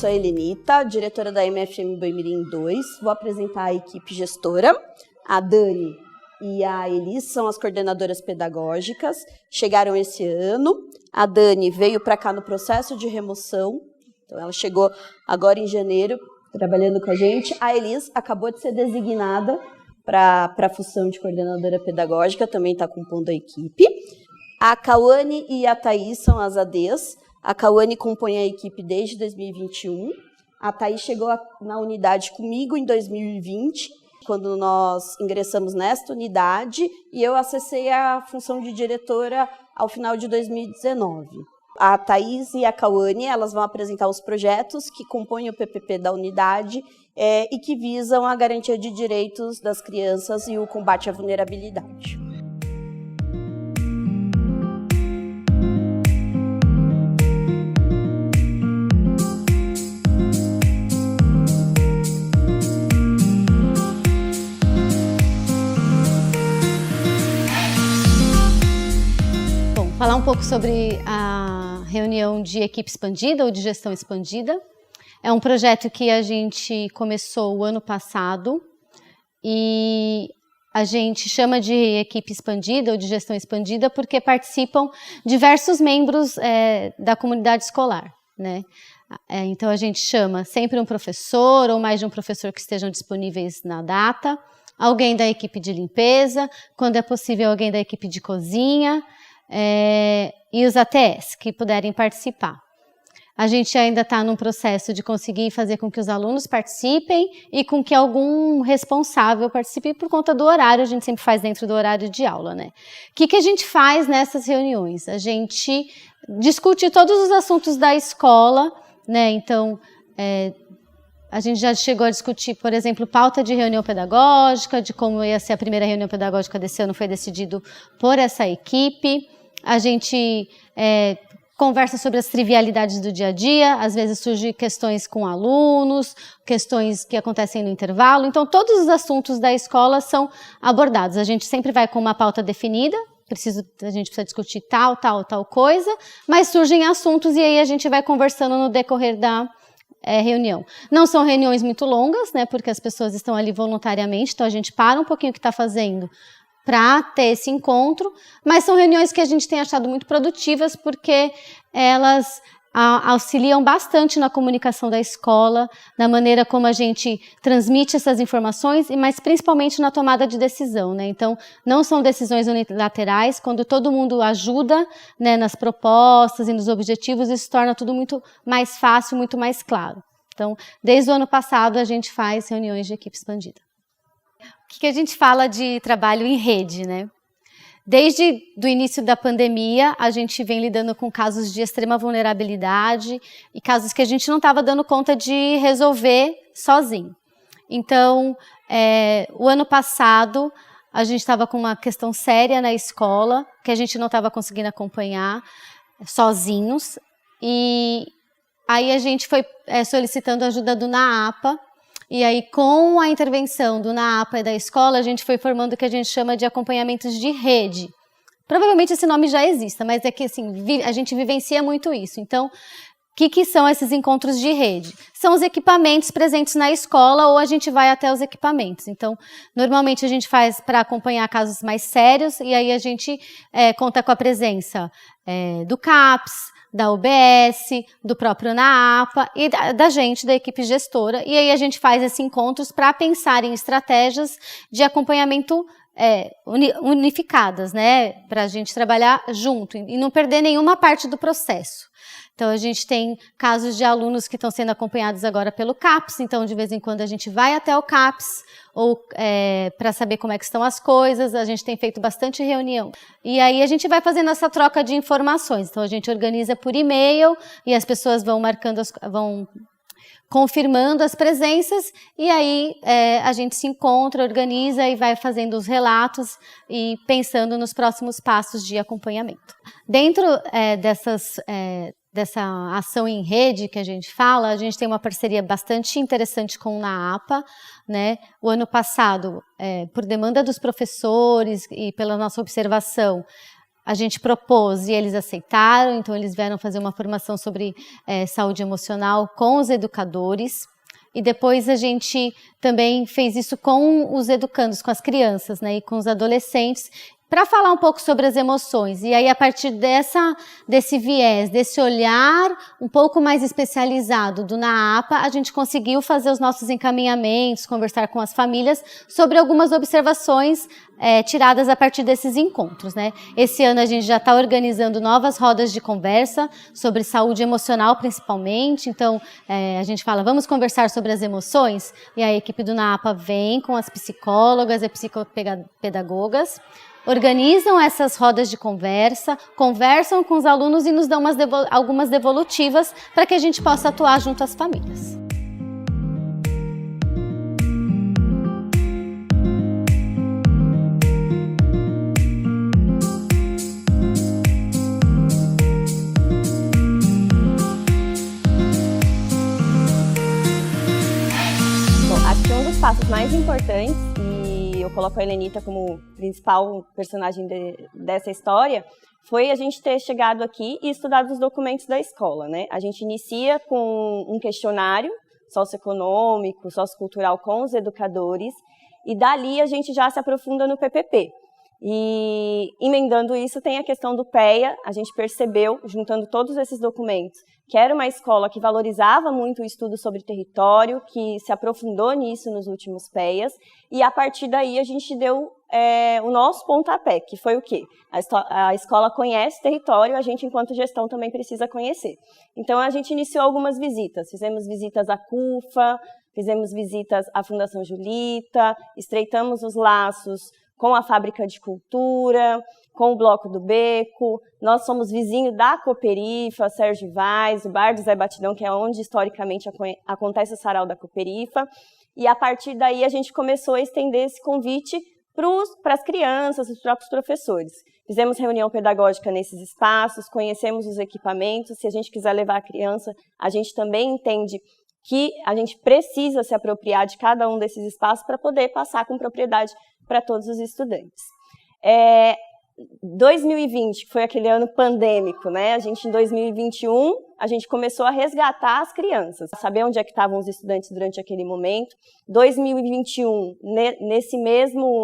sou a Helenita, diretora da MFM Boimirim 2. Vou apresentar a equipe gestora. A Dani e a Elis são as coordenadoras pedagógicas, chegaram esse ano. A Dani veio para cá no processo de remoção, então ela chegou agora em janeiro, trabalhando com a gente. A Elis acabou de ser designada para a função de coordenadora pedagógica, também está compondo a equipe. A Cauane e a Thaís são as ADs. A Cauane compõe a equipe desde 2021. A Thaís chegou na unidade comigo em 2020, quando nós ingressamos nesta unidade, e eu acessei a função de diretora ao final de 2019. A Thaís e a Cauane, elas vão apresentar os projetos que compõem o PPP da unidade e que visam a garantia de direitos das crianças e o combate à vulnerabilidade. Falar um pouco sobre a reunião de equipe expandida ou de gestão expandida. É um projeto que a gente começou o ano passado e a gente chama de equipe expandida ou de gestão expandida porque participam diversos membros da comunidade escolar, né? Então a gente chama sempre um professor ou mais de um professor que estejam disponíveis na data, alguém da equipe de limpeza, quando é possível alguém da equipe de cozinha, e os ATS que puderem participar. A gente ainda está num processo de conseguir fazer com que os alunos participem e com que algum responsável participe por conta do horário, a gente sempre faz dentro do horário de aula, né? O que a gente faz nessas reuniões? A gente discute todos os assuntos da escola, né? Então, a gente já chegou a discutir, por exemplo, pauta de reunião pedagógica, de como ia ser a primeira reunião pedagógica desse ano, foi decidido por essa equipe. A gente conversa sobre as trivialidades do dia a dia, às vezes surgem questões com alunos, questões que acontecem no intervalo. Então, todos os assuntos da escola são abordados. A gente sempre vai com uma pauta definida, a gente precisa discutir tal coisa, mas surgem assuntos e aí a gente vai conversando no decorrer da reunião. Não são reuniões muito longas, né, porque as pessoas estão ali voluntariamente, então a gente para um pouquinho o que está fazendo para ter esse encontro, mas são reuniões que a gente tem achado muito produtivas porque elas auxiliam bastante na comunicação da escola, na maneira como a gente transmite essas informações, mas principalmente na tomada de decisão, né? Então, não são decisões unilaterais, quando todo mundo ajuda, né, nas propostas e nos objetivos, isso torna tudo muito mais fácil, muito mais claro. Então, desde o ano passado, a gente faz reuniões de equipe expandida. O que a gente fala de trabalho em rede, né? Desde o início da pandemia, a gente vem lidando com casos de extrema vulnerabilidade e casos que a gente não estava dando conta de resolver sozinho. Então, o ano passado, a gente estava com uma questão séria na escola, que a gente não estava conseguindo acompanhar sozinhos, e aí a gente foi solicitando ajuda do NAAPA. E aí, com a intervenção do NAAPA e da escola, a gente foi formando o que a gente chama de acompanhamentos de rede. Provavelmente esse nome já exista, mas é que assim, a gente vivencia muito isso. Então, o que são esses encontros de rede? São os equipamentos presentes na escola ou a gente vai até os equipamentos. Então, normalmente a gente faz para acompanhar casos mais sérios e aí a gente conta com a presença do CAPS, da UBS, do próprio NAAPA e da gente, da equipe gestora. E aí a gente faz esses encontros para pensar em estratégias de acompanhamento unificadas, né? Para a gente trabalhar junto e não perder nenhuma parte do processo. Então, a gente tem casos de alunos que estão sendo acompanhados agora pelo CAPS, então, de vez em quando, a gente vai até o CAPS ou para saber como é que estão as coisas, a gente tem feito bastante reunião. E aí, a gente vai fazendo essa troca de informações. Então, a gente organiza por e-mail e as pessoas vão vão confirmando as presenças e aí a gente se encontra, organiza e vai fazendo os relatos e pensando nos próximos passos de acompanhamento. Dentro dessa ação em rede que a gente fala, a gente tem uma parceria bastante interessante com o NAAPA, né? O ano passado, por demanda dos professores e pela nossa observação, a gente propôs e eles aceitaram, então eles vieram fazer uma formação sobre saúde emocional com os educadores. E depois a gente também fez isso com os educandos, com as crianças, né, e com os adolescentes, para falar um pouco sobre as emoções. E aí, a partir desse viés, desse olhar um pouco mais especializado do NAAPA, a gente conseguiu fazer os nossos encaminhamentos, conversar com as famílias sobre algumas observações tiradas a partir desses encontros, né? Esse ano a gente já está organizando novas rodas de conversa sobre saúde emocional, principalmente. Então, a gente fala, vamos conversar sobre as emoções? E a equipe do NAAPA vem com as psicólogas e psicopedagogas, organizam essas rodas de conversa, conversam com os alunos e nos dão algumas devolutivas para que a gente possa atuar junto às famílias. Bom, acho que um dos passos mais importantes, eu coloco a Helenita como principal personagem dessa história, foi a gente ter chegado aqui e estudado os documentos da escola, né? A gente inicia com um questionário socioeconômico, sociocultural com os educadores, e dali a gente já se aprofunda no PPP. E emendando isso, tem a questão do PEA. A gente percebeu, juntando todos esses documentos, que era uma escola que valorizava muito o estudo sobre território, que se aprofundou nisso nos últimos PEAs, e a partir daí a gente deu o nosso pontapé, que foi o quê? A escola conhece território, a gente, enquanto gestão, também precisa conhecer. Então, a gente iniciou algumas visitas, fizemos visitas à CUFA, fizemos visitas à Fundação Julita, estreitamos os laços com a Fábrica de Cultura, com o Bloco do Beco. Nós somos vizinhos da Cooperifa, Sérgio Vaz, o Bar do Zé Batidão, que é onde historicamente acontece o sarau da Cooperifa. E a partir daí a gente começou a estender esse convite para as crianças, os próprios professores. Fizemos reunião pedagógica nesses espaços, conhecemos os equipamentos. Se a gente quiser levar a criança, a gente também entende que a gente precisa se apropriar de cada um desses espaços para poder passar com propriedade para todos os estudantes. 2020, que foi aquele ano pandêmico, né? A gente, em 2021, a gente começou a resgatar as crianças, saber onde é que estavam os estudantes durante aquele momento. 2021,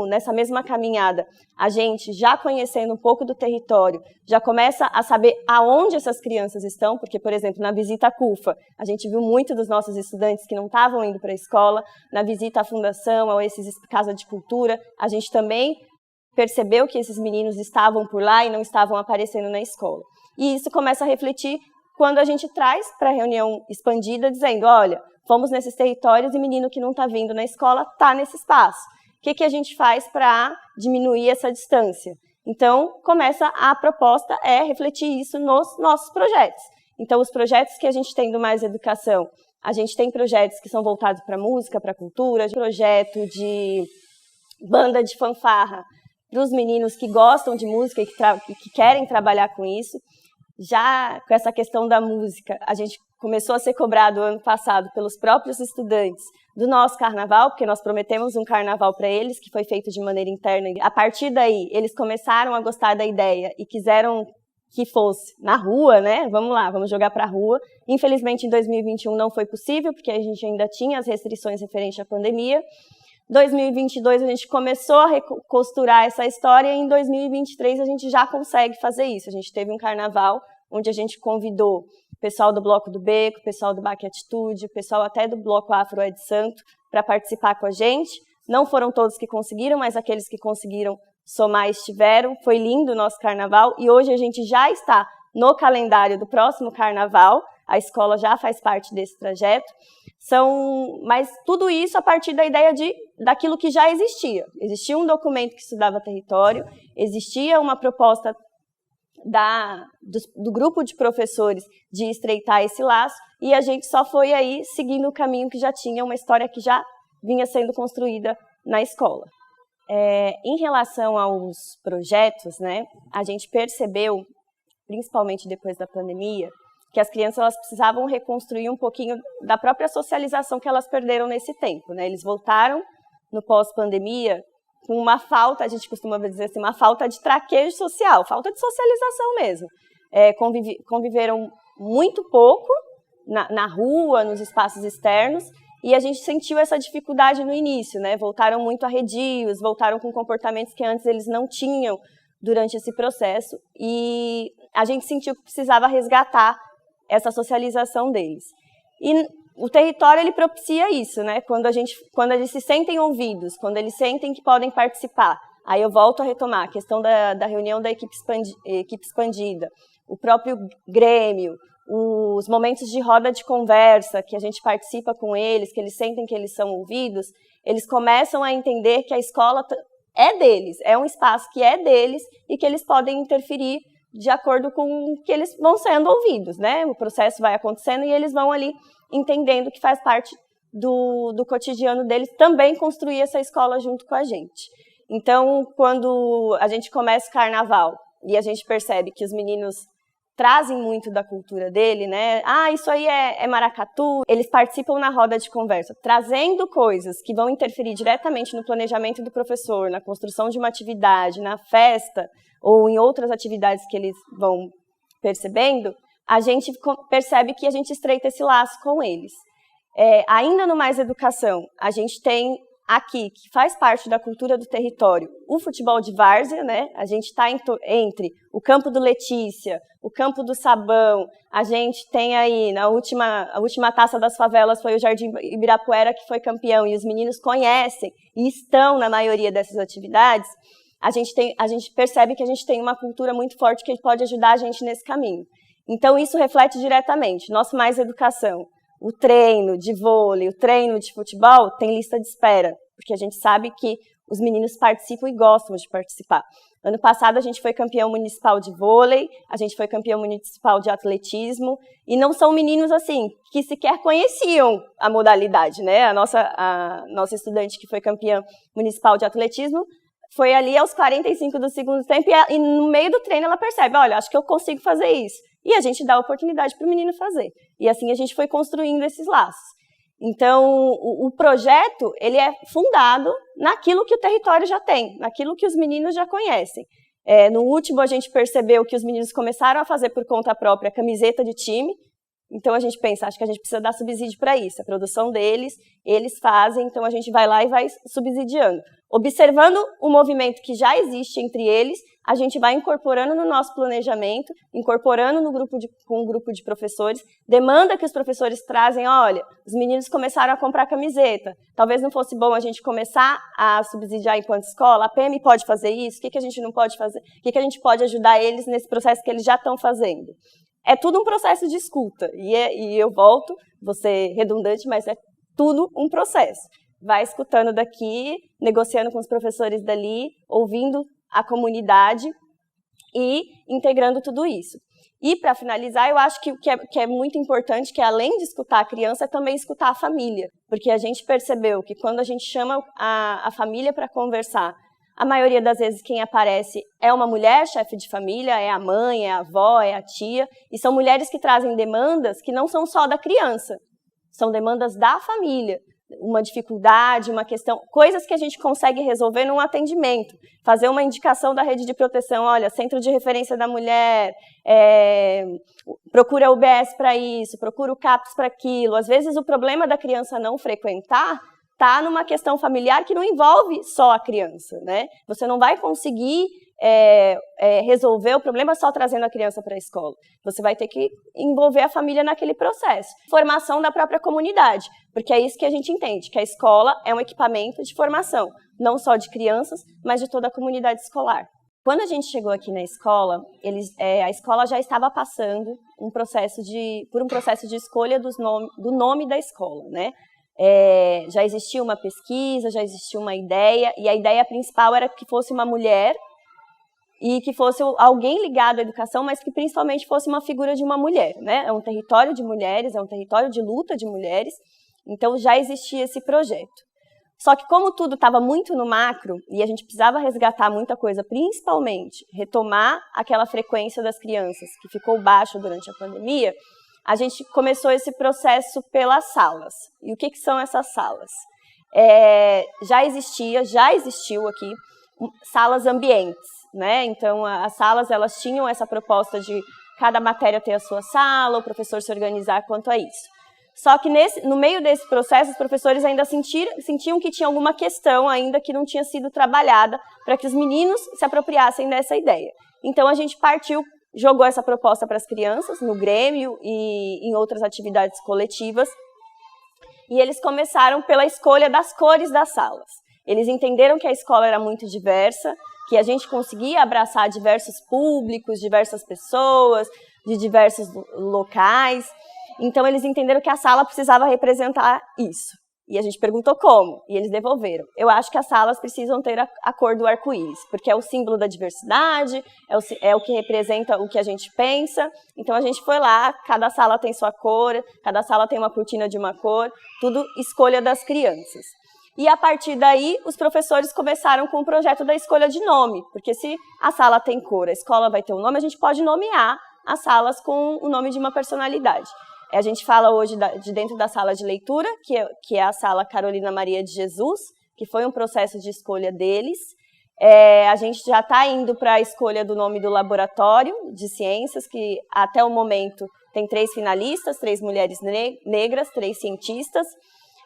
nessa mesma caminhada, a gente, já conhecendo um pouco do território, já começa a saber aonde essas crianças estão, porque, por exemplo, na visita à CUFA, a gente viu muito dos nossos estudantes que não estavam indo para a escola. Na visita à fundação, a esses Casa de Cultura, a gente também percebeu que esses meninos estavam por lá e não estavam aparecendo na escola. E isso começa a refletir quando a gente traz para a reunião expandida, dizendo, olha, fomos nesses territórios e menino que não está vindo na escola está nesse espaço. O que a gente faz para diminuir essa distância? Então, a proposta é refletir isso nos nossos projetos. Então, os projetos que a gente tem do Mais Educação, a gente tem projetos que são voltados para música, para cultura, projeto de banda de fanfarra, para os meninos que gostam de música e que querem trabalhar com isso. Já com essa questão da música, a gente começou a ser cobrado ano passado pelos próprios estudantes do nosso carnaval, porque nós prometemos um carnaval para eles, que foi feito de maneira interna. A partir daí, eles começaram a gostar da ideia e quiseram que fosse na rua, né? Vamos lá, vamos jogar para a rua. Infelizmente, em 2021 não foi possível, porque a gente ainda tinha as restrições referentes à pandemia. 2022 a gente começou a recosturar essa história e em 2023 a gente já consegue fazer isso. A gente teve um carnaval onde a gente convidou o pessoal do Bloco do Beco, o pessoal do Baque Atitude, o pessoal até do Bloco Afro é de Santo para participar com a gente. Não foram todos que conseguiram, mas aqueles que conseguiram somar estiveram. Foi lindo o nosso carnaval e hoje a gente já está no calendário do próximo carnaval. A escola já faz parte desse trajeto. Mas tudo isso a partir da ideia daquilo que já existia. Existia um documento que estudava território, existia uma proposta do grupo de professores de estreitar esse laço, e a gente só foi aí seguindo o caminho que já tinha, uma história que já vinha sendo construída na escola. Em relação aos projetos, né, a gente percebeu, principalmente depois da pandemia, que as crianças elas precisavam reconstruir um pouquinho da própria socialização que elas perderam nesse tempo, né? Eles voltaram no pós-pandemia com uma falta, a gente costuma dizer assim, uma falta de traquejo social, falta de socialização mesmo. Conviveram muito pouco na rua, nos espaços externos, e a gente sentiu essa dificuldade no início, né? Voltaram muito arredios, voltaram com comportamentos que antes eles não tinham durante esse processo, e a gente sentiu que precisava resgatar essa socialização deles. E o território, ele propicia isso, né? Quando eles se sentem ouvidos, quando eles sentem que podem participar. Aí eu volto a retomar a questão da reunião da equipe expandida, o próprio Grêmio, os momentos de roda de conversa, que a gente participa com eles, que eles sentem que eles são ouvidos, eles começam a entender que a escola é deles, é um espaço que é deles e que eles podem interferir de acordo com que eles vão sendo ouvidos, né? O processo vai acontecendo e eles vão ali entendendo que faz parte do cotidiano deles também construir essa escola junto com a gente. Então, quando a gente começa o carnaval e a gente percebe que os meninos trazem muito da cultura dele, né? Isso aí é maracatu. Eles participam na roda de conversa, trazendo coisas que vão interferir diretamente no planejamento do professor, na construção de uma atividade, na festa ou em outras atividades que eles vão percebendo, a gente percebe que a gente estreita esse laço com eles. Ainda no Mais Educação, a gente tem aqui, que faz parte da cultura do território, o futebol de várzea, né? A gente está entre o Campo do Letícia, o Campo do Sabão, a gente tem aí, a última taça das favelas foi o Jardim Ibirapuera, que foi campeão, e os meninos conhecem e estão na maioria dessas atividades. A gente percebe que a gente tem uma cultura muito forte que pode ajudar a gente nesse caminho. Então, isso reflete diretamente. Nosso Mais Educação, o treino de vôlei, o treino de futebol, tem lista de espera, porque a gente sabe que os meninos participam e gostam de participar. Ano passado, a gente foi campeão municipal de vôlei, a gente foi campeão municipal de atletismo, e não são meninos, assim, que sequer conheciam a modalidade, né? A nossa estudante que foi campeã municipal de atletismo foi ali aos 45 do segundo tempo, e no meio do treino ela percebe, olha, acho que eu consigo fazer isso. E a gente dá a oportunidade para o menino fazer. E assim a gente foi construindo esses laços. Então, o projeto, ele é fundado naquilo que o território já tem, naquilo que os meninos já conhecem. No último, a gente percebeu que os meninos começaram a fazer por conta própria camiseta de time. Então, a gente pensa, acho que a gente precisa dar subsídio para isso. A produção deles, eles fazem, então a gente vai lá e vai subsidiando. Observando o movimento que já existe entre eles, a gente vai incorporando no nosso planejamento, incorporando com um grupo de professores, demanda que os professores trazem, olha, os meninos começaram a comprar camiseta, talvez não fosse bom a gente começar a subsidiar enquanto escola, a PM pode fazer isso, o que a gente não pode fazer, o que a gente pode ajudar eles nesse processo que eles já estão fazendo. É tudo um processo de escuta, e eu volto, vou ser redundante, mas é tudo um processo. Vai escutando daqui, negociando com os professores dali, ouvindo a comunidade e integrando tudo isso. E, para finalizar, eu acho que o que é muito importante, que além de escutar a criança, é também escutar a família. Porque a gente percebeu que quando a gente chama a família para conversar, a maioria das vezes quem aparece é uma mulher, chefe de família, é a mãe, é a avó, é a tia, e são mulheres que trazem demandas que não são só da criança, são demandas da família. Uma dificuldade, uma questão, coisas que a gente consegue resolver num atendimento, fazer uma indicação da rede de proteção, olha, centro de referência da mulher, procura o UBS para isso, procura o CAPS para aquilo. Às vezes o problema da criança não frequentar está numa questão familiar que não envolve só a criança, né? Você não vai conseguir resolver o problema só trazendo a criança para a escola. Você vai ter que envolver a família naquele processo. Formação da própria comunidade, porque é isso que a gente entende, que a escola é um equipamento de formação, não só de crianças, mas de toda a comunidade escolar. Quando a gente chegou aqui na escola, a escola já estava passando por um processo de escolha do nome da escola, né? Já existia uma pesquisa, já existia uma ideia, e a ideia principal era que fosse uma mulher e que fosse alguém ligado à educação, mas que principalmente fosse uma figura de uma mulher, né? É um território de mulheres, é um território de luta de mulheres, então já existia esse projeto. Só que como tudo estava muito no macro, e a gente precisava resgatar muita coisa, principalmente retomar aquela frequência das crianças, que ficou baixo durante a pandemia, a gente começou esse processo pelas salas. E o que são essas salas? já existiu aqui salas ambientes, né? Então, as salas, elas tinham essa proposta de cada matéria ter a sua sala, o professor se organizar quanto a isso. Só que no meio desse processo, os professores ainda sentiam que tinha alguma questão ainda que não tinha sido trabalhada para que os meninos se apropriassem dessa ideia. Então, a gente jogou essa proposta para as crianças, no Grêmio e em outras atividades coletivas, e eles começaram pela escolha das cores das salas. Eles entenderam que a escola era muito diversa, que a gente conseguia abraçar diversos públicos, diversas pessoas, de diversos locais. Então, eles entenderam que a sala precisava representar isso. E a gente perguntou como, e eles devolveram. Eu acho que as salas precisam ter a cor do arco-íris, porque é o símbolo da diversidade, é o que representa o que a gente pensa. Então, a gente foi lá, cada sala tem sua cor, cada sala tem uma cortina de uma cor, tudo escolha das crianças. E, a partir daí, os professores começaram com o projeto da escolha de nome, porque se a sala tem cor, a escola vai ter um nome, a gente pode nomear as salas com o nome de uma personalidade. A gente fala hoje de dentro da sala de leitura, que é a sala Carolina Maria de Jesus, que foi um processo de escolha deles. A gente já está indo para a escolha do nome do laboratório de ciências, que até o momento tem 3 finalistas, 3 mulheres negras, 3 cientistas.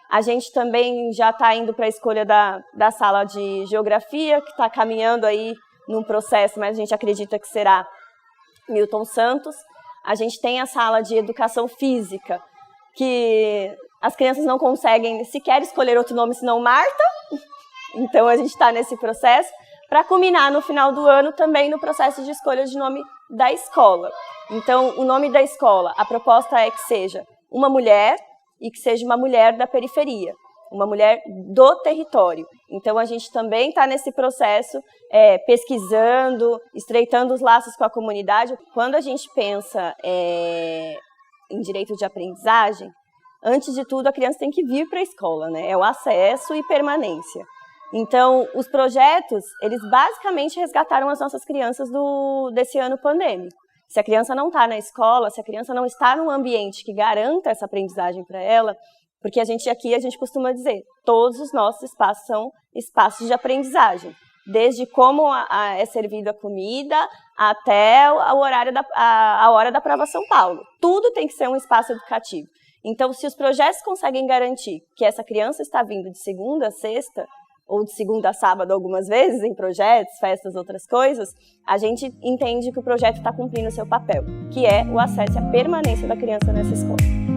A gente também já está indo para a escolha da sala de geografia, que está caminhando aí num processo, mas a gente acredita que será Milton Santos. A gente tem a sala de educação física, que as crianças não conseguem sequer escolher outro nome senão Marta. Então, a gente está nesse processo, para culminar no final do ano também no processo de escolha de nome da escola. Então, o nome da escola, a proposta é que seja uma mulher e que seja uma mulher da periferia, uma mulher do território. Então, a gente também está nesse processo, pesquisando, estreitando os laços com a comunidade. Quando a gente pensa em direito de aprendizagem, antes de tudo, a criança tem que vir para a escola, né? É o acesso e permanência. Então, os projetos, eles basicamente resgataram as nossas crianças desse ano pandêmico. Se a criança não está na escola, se a criança não está num ambiente que garanta essa aprendizagem para ela, porque a gente costuma dizer, todos os nossos espaços são espaços de aprendizagem, desde como é servida a comida até a hora da prova São Paulo. Tudo tem que ser um espaço educativo. Então, se os projetos conseguem garantir que essa criança está vindo de segunda a sexta, ou de segunda a sábado algumas vezes, em projetos, festas, outras coisas, a gente entende que o projeto está cumprindo o seu papel, que é o acesso e a permanência da criança nessa escola.